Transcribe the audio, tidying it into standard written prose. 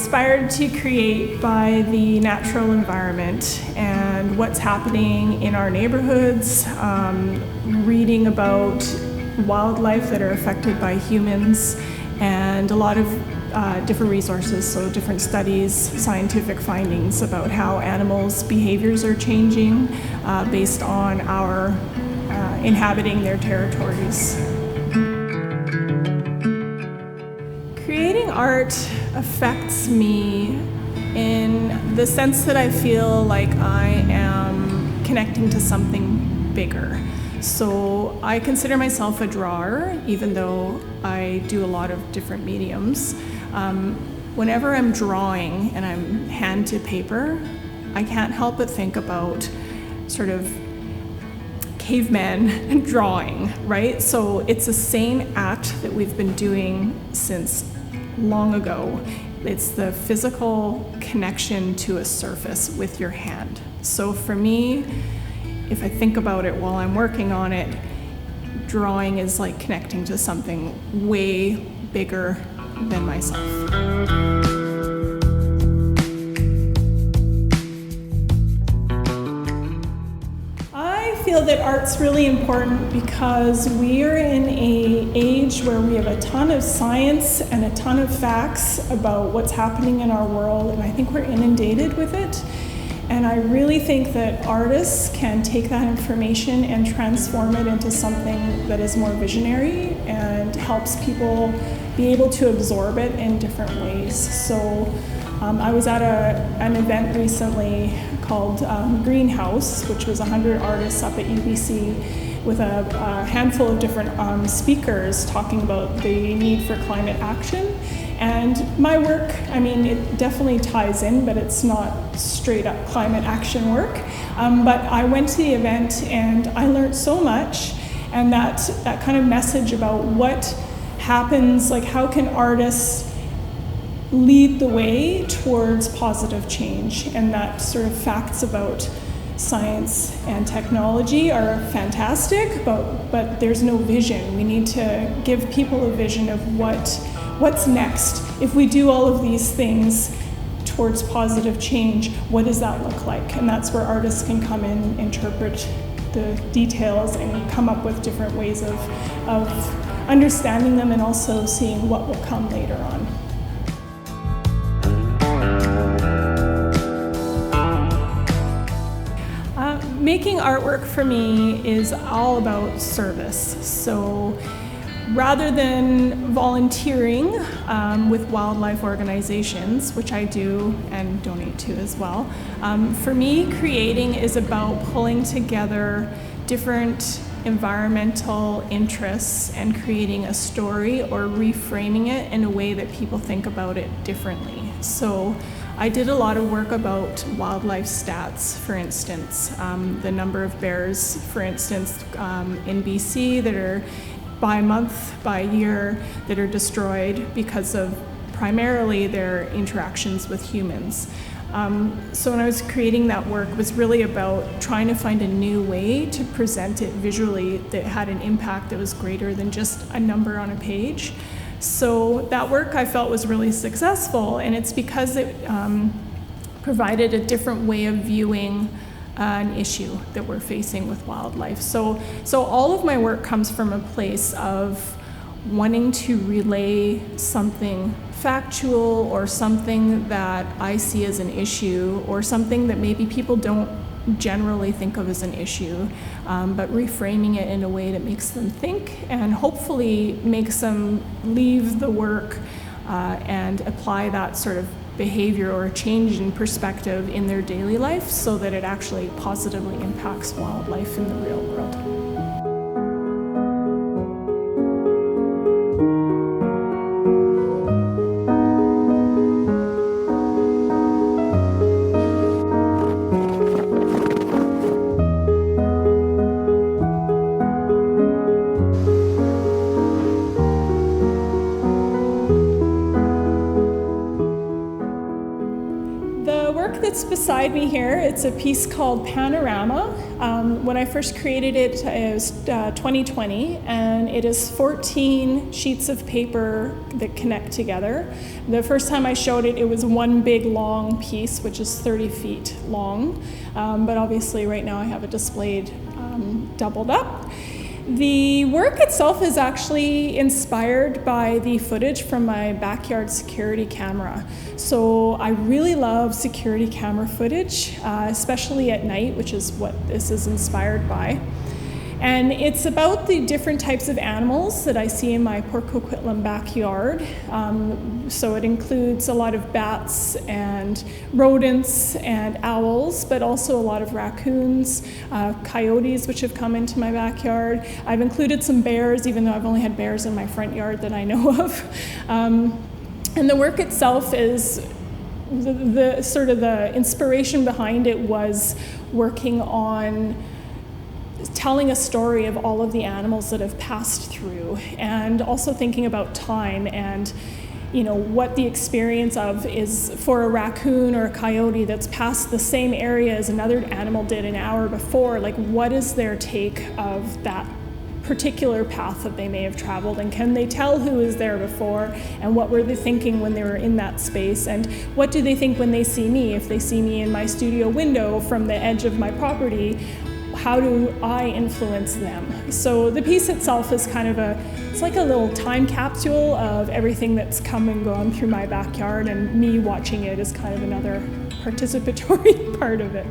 inspired to create by the natural environment and what's happening in our neighborhoods, reading about wildlife that are affected by humans, and a lot of different resources, so different studies, scientific findings about how animals' behaviors are changing based on our inhabiting their territories. Creating art affects me in the sense that I feel like I am connecting to something bigger. So I consider myself a drawer, even though I do a lot of different mediums. Whenever I'm drawing and I'm hand to paper, I can't help but think about sort of caveman drawing, right? So it's the same act that we've been doing since long ago. It's the physical connection to a surface with your hand. So for me, if I think about it while I'm working on it, drawing is like connecting to something way bigger than myself. I feel that art's really important because we are in an age where we have a ton of science and a ton of facts about what's happening in our world, and I think we're inundated with it. And I really think that artists can take that information and transform it into something that is more visionary and helps people be able to absorb it in different ways. So I was at an event recently called Greenhouse, which was 100 artists up at UBC with a handful of different speakers talking about the need for climate action. And my work, I mean, it definitely ties in, but it's not straight up climate action work. But I went to the event and I learned so much, and that kind of message about what happens, like how can artists lead the way towards positive change, and that sort of facts about science and technology are fantastic, but there's no vision. We need to give people a vision of what's next. If we do all of these things towards positive change, what does that look like? And that's where artists can come in, interpret the details, and come up with different ways of understanding them and also seeing what will come later on. Making artwork for me is all about service. So rather than volunteering with wildlife organizations, which I do and donate to as well, for me, creating is about pulling together different environmental interests and creating a story or reframing it in a way that people think about it differently. So I did a lot of work about wildlife stats, for instance, the number of bears, for instance, in BC that are by month, by year, that are destroyed because of primarily their interactions with humans. So when I was creating that work, it was really about trying to find a new way to present it visually that had an impact that was greater than just a number on a page. So that work I felt was really successful, and it's because it provided a different way of viewing an issue that we're facing with wildlife. So all of my work comes from a place of wanting to relay something factual or something that I see as an issue or something that maybe people don't generally think of as an issue, but reframing it in a way that makes them think and hopefully makes them leave the work and apply that sort of behavior or a change in perspective in their daily life so that it actually positively impacts wildlife in the real world. that's beside me here, it's a piece called Panorama. When I first created it, it was 2020, and it is 14 sheets of paper that connect together. The first time I showed it, it was one big long piece, which is 30 feet long, but obviously right now I have it displayed doubled up. The work itself is actually inspired by the footage from my backyard security camera. So I really love security camera footage, especially at night, which is what this is inspired by. And it's about the different types of animals that I see in my Port Coquitlam backyard. So it includes a lot of bats and rodents and owls, but also a lot of raccoons, coyotes, which have come into my backyard. I've included some bears, even though I've only had bears in my front yard that I know of. And the work itself is the sort of the inspiration behind it was working on telling a story of all of the animals that have passed through, and also thinking about time and what the experience of is for a raccoon or a coyote that's passed the same area as another animal did an hour before. Like, what is their take of that particular path that they may have traveled, and can they tell who was there before, and what were they thinking when they were in that space, and what do they think when they see me? If they see me in my studio window from the edge of my property, how do I influence them? So the piece itself is kind of it's like a little time capsule of everything that's come and gone through my backyard, and me watching it is kind of another participatory part of it.